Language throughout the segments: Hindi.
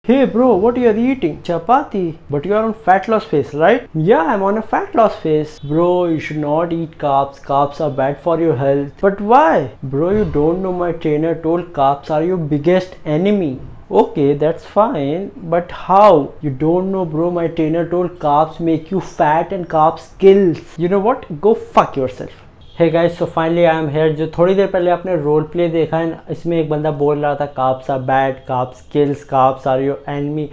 Hey bro, what you are eating? Chapati. But you are on fat loss phase, right? Yeah, I'm on a fat loss phase. Bro, you should not eat carbs. Carbs are bad for your health. But why? Bro, you don't know, my trainer told carbs are your biggest enemy. Okay, that's fine. But how? You don't know, bro. My trainer told carbs make you fat and carbs kills. You know what? Go fuck yourself. Hey guys, so finally I am here. जो थोड़ी देर पहले आपने रोल प्ले देखा है, इसमें एक बंदा बोल रहा था cops are bad, cops kills, cops are your enemy.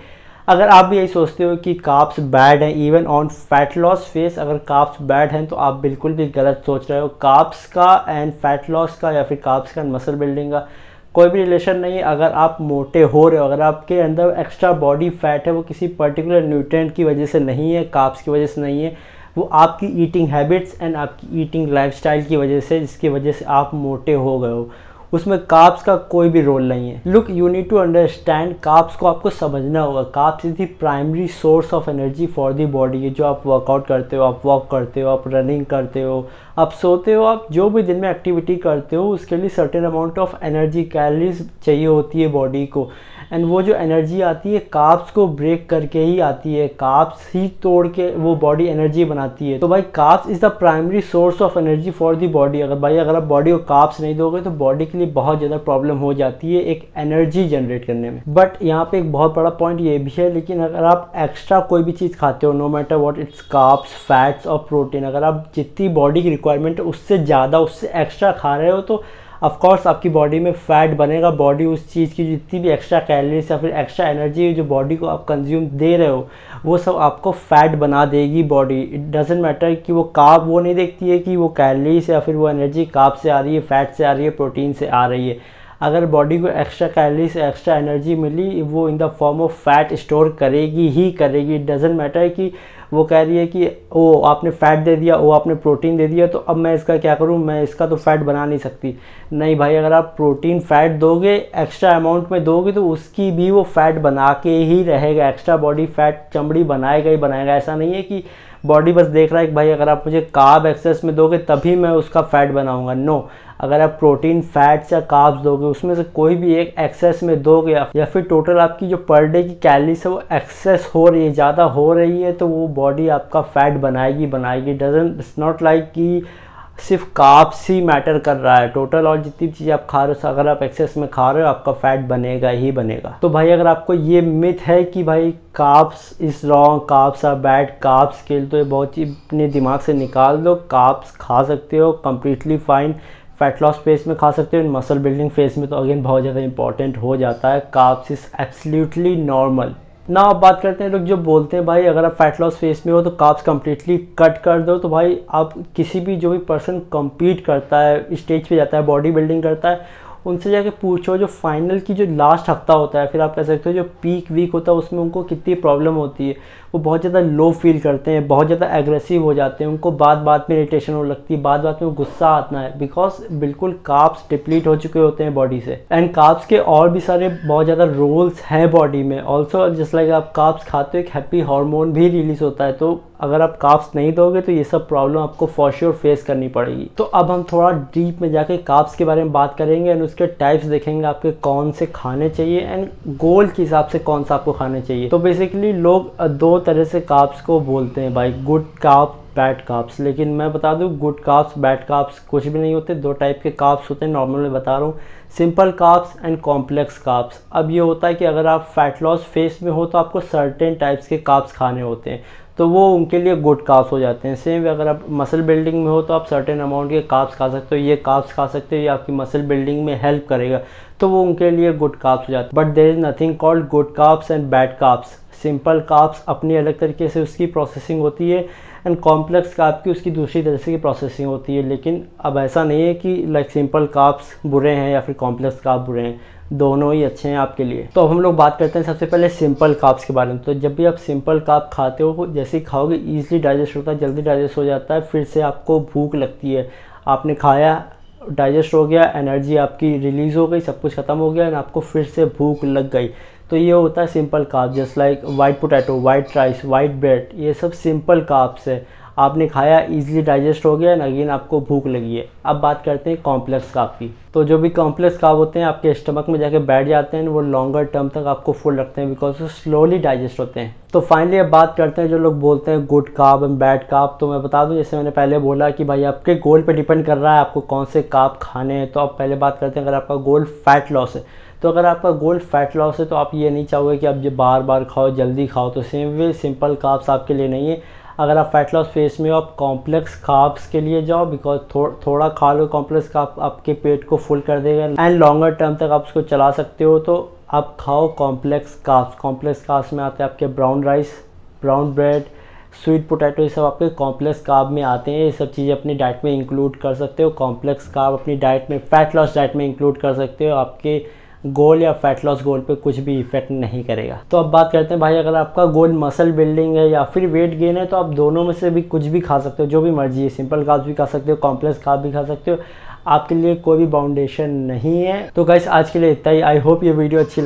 अगर आप भी यही सोचते हो कि काप्स बैड हैं even on fat loss face, अगर काप्स बैड हैं तो आप बिल्कुल भी गलत सोच रहे हो। काप्स का एंड फैट लॉस का या फिर काप्स का मसल बिल्डिंग का कोई भी रिलेशन नहीं है। अगर आप मोटे हो रहे हो, अगर आपके अंदर एक्स्ट्रा बॉडी फैट है, वो किसी पर्टिकुलर न्यूट्रिएंट की वजह से नहीं है, काप्स की वजह से नहीं है, वो आपकी ईटिंग हैबिट्स एंड आपकी ईटिंग लाइफस्टाइल की वजह से, जिसकी वजह से आप मोटे हो गए हो। उसमें कार्ब्स का कोई भी रोल नहीं है। Look, you need to understand, carbs को आपको समझना होगा। Carbs is the primary source of energy for the body. जो आप वर्कआउट करते हो, आप वॉक करते हो, आप रनिंग करते हो, आप सोते हो, आप जो भी दिन में एक्टिविटी करते हो, उसके लिए certain amount of energy, calories चाहिए होती है बॉडी को। एंड वो जो एनर्जी आती है कार्ब्स को ब्रेक करके ही आती है। कार्ब्स ही तोड़ के वो बॉडी एनर्जी बनाती है। तो भाई carbs is the primary source of energy for the body. अगर आप बॉडी को कार्ब्स नहीं दोगे तो बॉडी के लिए बहुत ज़्यादा प्रॉब्लम हो जाती है एक एनर्जी जनरेट करने में। बट यहाँ पे एक बहुत बड़ा पॉइंट ये भी है, लेकिन अगर आप एक्स्ट्रा कोई भी चीज़ खाते हो, no matter what it's, carbs, fats और प्रोटीन, अगर आप जितनी बॉडी की रिक्वायरमेंट है उससे ज़्यादा, उससे एक्स्ट्रा खा रहे हो तो ऑफकोर्स आपकी बॉडी में फैट बनेगा। बॉडी उस चीज़ की जितनी भी एक्स्ट्रा कैलोरीज या फिर एक्स्ट्रा एनर्जी जो बॉडी को आप कंज्यूम दे रहे हो, वो सब आपको फैट बना देगी बॉडी। इट डजेंट मैटर कि वो कार्ब, वो नहीं देखती है कि वो कैलोरीज या फिर वो एनर्जी कार्ब से आ रही है, फैट से आ रही है, प्रोटीन से आ रही है। अगर बॉडी को एक्स्ट्रा कैलोरीज, एक्स्ट्रा एनर्जी मिली, वो in the form of fat store करेगी ही करेगी। इट डजेंट मैटर कि वो कह रही है कि ओ आपने फैट दे दिया, ओ आपने प्रोटीन दे दिया, तो अब मैं इसका क्या करूं, मैं इसका तो फैट बना नहीं सकती। नहीं भाई, अगर आप प्रोटीन फैट दोगे, एक्स्ट्रा अमाउंट में दोगे, तो उसकी भी वो फैट बना के ही रहेगा। एक्स्ट्रा बॉडी फैट चमड़ी बनाएगा ही बनाएगा। ऐसा नहीं है कि बॉडी बस देख रहा है कि भाई अगर आप मुझे कार्ब एक्सेस में दोगे तभी मैं उसका फैट बनाऊंगा। नो, अगर आप प्रोटीन, फैट्स या कार्ब्स दोगे, उसमें से कोई भी एक एक्सेस में दोगे या फिर टोटल आपकी जो पर डे की कैलोरीज है वो एक्सेस हो रही है, ज़्यादा हो रही है, तो वो बॉडी आपका फैट बनाएगी बनाएगी। डजंट, इट्स नॉट लाइक कि सिर्फ कार्ब्स ही मैटर कर रहा है। टोटल और जितनी चीज़ आप खा रहे हो, अगर आप एक्सेस में खा रहे हो, आपका फैट बनेगा ही बनेगा। तो भाई अगर आपको ये मिथ है कि भाई carbs is wrong, carbs are bad, carbs kill, तो ये बहुत चीज़ अपने दिमाग से निकाल दो। कार्ब्स खा सकते हो, completely fine. Fat loss phase में खा सकते हो, मसल बिल्डिंग फेज में तो अगेन बहुत ज़्यादा इंपॉर्टेंट हो जाता है। Carbs is absolutely normal. ना आप बात करते हैं लोग जो बोलते हैं भाई अगर आप फैट लॉस फेज में हो तो कार्ब्स कम्प्लीटली कट कर दो। तो भाई आप किसी भी जो भी पर्सन कम्पीट करता है, स्टेज पे जाता है, बॉडी बिल्डिंग करता है, उनसे जाके पूछो जो फाइनल की जो लास्ट हफ्ता होता है, फिर आप कह सकते हो जो पीक वीक होता है, उसमें उनको कितनी प्रॉब्लम होती है। वो बहुत ज़्यादा लो फील करते हैं, बहुत ज़्यादा एग्रेसिव हो जाते हैं, उनको बात में इरिटेशन होने लगती है, बात में गुस्सा आता है, बिकॉज बिल्कुल कार्ब्स डिप्लीट हो चुके होते हैं बॉडी से। एंड कार्ब्स के और भी सारे बहुत ज़्यादा रोल्स हैं बॉडी में। ऑल्सो जस्ट लाइक आप कार्ब्स खाते हो, एक हैप्पी हार्मोन भी रिलीज होता है। तो अगर आप कार्ब्स नहीं दोगे तो ये सब प्रॉब्लम आपको फॉर श्योर फेस करनी पड़ेगी। तो अब हम थोड़ा डीप में जाके कार्ब्स के बारे में बात करेंगे एंड उसके टाइप्स देखेंगे आपके कौन से खाने चाहिए एंड गोल के हिसाब से कौन सा आपको खाने चाहिए। तो बेसिकली लोग दो तरह से कार्ब्स को बोलते हैं भाई, गुड कार्ब, बैड कार्ब्स। लेकिन मैं बता दूं, गुड कार्ब्स, बैड कार्ब्स कुछ भी नहीं होते। दो टाइप के कार्ब्स होते हैं, नॉर्मल में बता रहा हूँ, simple carbs and complex carbs. अब ये होता है कि अगर आप फैट लॉस फेज में हो तो आपको सर्टेन टाइप्स के कार्ब्स खाने होते हैं, तो वो उनके लिए गुड कार्ब्स हो जाते हैं। सेम अगर आप मसल बिल्डिंग में हो तो आप सर्टेन अमाउंट के कार्ब्स खा सकते हो, ये कार्ब्स खा सकते हो, ये आपकी मसल बिल्डिंग में हेल्प करेगा, तो वो उनके लिए गुड कार्ब्स हो जाते हैं। But there is nothing called good carbs and bad carbs. Simple carbs अपनी अलग तरीके से उसकी प्रोसेसिंग होती है एंड कॉम्प्लेक्स कार्ब की उसकी दूसरी तरह से की प्रोसेसिंग होती है। लेकिन अब ऐसा नहीं है कि लाइक सिंपल कार्ब्स बुरे हैं या फिर कॉम्प्लेक्स कार्ब बुरे हैं, दोनों ही अच्छे हैं आपके लिए। तो अब हम लोग बात करते हैं सबसे पहले सिंपल कार्ब्स के बारे में। तो जब भी आप सिंपल कार्ब खाते हो, जैसे ही खाओगे ईजिली डाइजेस्ट होता है, जल्दी डाइजेस्ट हो जाता है, फिर से आपको भूख लगती है, आपने खाया, डाइजेस्ट हो गया, एनर्जी आपकी रिलीज़ हो गई, सब कुछ ख़त्म हो गया एंड आपको फिर से भूख लग गई। तो ये होता है simple carb. Just like white potato, white rice, white bread, ये सब सिंपल कार्ब्स है। आपने खाया, इजीली डाइजेस्ट हो गया एंड अगेन आपको भूख लगी है। अब बात करते हैं कॉम्प्लेक्स कार्ब की। तो जो भी कॉम्प्लेक्स कार्ब होते हैं आपके स्टमक में जाके बैठ जाते हैं, वो लॉन्गर टर्म तक आपको फुल रखते हैं बिकॉज वो स्लोली डाइजेस्ट होते हैं। तो फाइनली अब बात करते हैं जो लोग बोलते हैं good carb and bad carb. तो मैं बता दूं, जैसे मैंने पहले बोला कि भाई आपके गोल पे डिपेंड कर रहा है आपको कौन से कार्ब खाने हैं। तो आप पहले बात करते हैं, अगर आपका गोल फैट लॉस है, तो अगर आपका गोल फैट लॉस है तो आप ये नहीं चाहोगे कि आप जो बार बार खाओ, जल्दी खाओ। तो सेम वे सिंपल कार्ब्स आपके लिए नहीं है। अगर आप फैट लॉस फेस में हो, आप कॉम्प्लेक्स कार्ब्स के लिए जाओ बिकॉज थोड़ा खा लो कॉम्प्लेक्स कार्ब, आपके पेट को फुल कर देगा एंड लॉन्गर टर्म तक आप उसको चला सकते हो। तो आप खाओ कॉम्प्लेक्स कार्ब्स। कॉम्प्लेक्स कार्ब्स में आते हैं आपके brown rice, brown bread, sweet potato, ये सब आपके कॉम्प्लेक्स कार्ब में आते हैं। ये सब चीज़ें अपनी डाइट में इंक्लूड कर सकते हो। कॉम्प्लेक्स कार्ब अपनी डाइट में, फैट लॉस डाइट में इंक्लूड कर सकते हो। आपके गोल या फैट लॉस गोल पे कुछ भी इफेक्ट नहीं करेगा। तो अब बात करते हैं भाई, अगर आपका गोल मसल बिल्डिंग है या फिर वेट गेन है तो आप दोनों में से भी कुछ भी खा सकते हो, जो भी मर्जी है। सिंपल कार्ब्स भी खा सकते हो, कॉम्प्लेक्स कार्ब भी खा सकते हो, आपके लिए कोई भी बाउंडेशन नहीं है। तो गाइस आज के लिए इतना ही। आई होप ये वीडियो अच्छी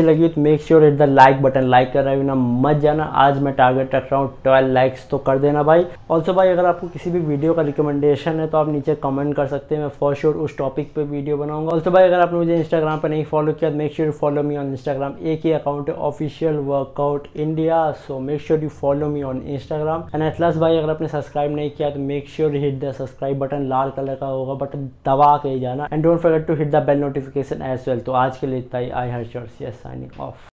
लगी तो make sure hit the like button. Like कर रहे हो ना मत जाना। आज मैं टारगेट रख रहा हूँ 12 लाइक्स, तो कर देना भाई। ऑल्सो भाई अगर आपको किसी भी वीडियो का रिकमेंडेशन है तो आप नीचे कमेंट कर सकते हैं, मैं फॉर श्योर उस टॉपिक पे वीडियो बनाऊंगा। ऑल्सो भाई अगर आपने मुझे इंस्टाग्राम पर नहीं फॉलो किया तो make sure follow me on Instagram. एक ही अकाउंट है, official workout India. So make sure you follow me on Instagram. And at last भाई अगर आपने सब्सक्राइब नहीं किया तो make sure hit the subscribe button. लाल कलर का होगा बटन, दबा के ही जाना and don't forget to hit the bell notification as well. तो आज के लिए इतना ही। आई हर्ष साइनिंग ऑफ।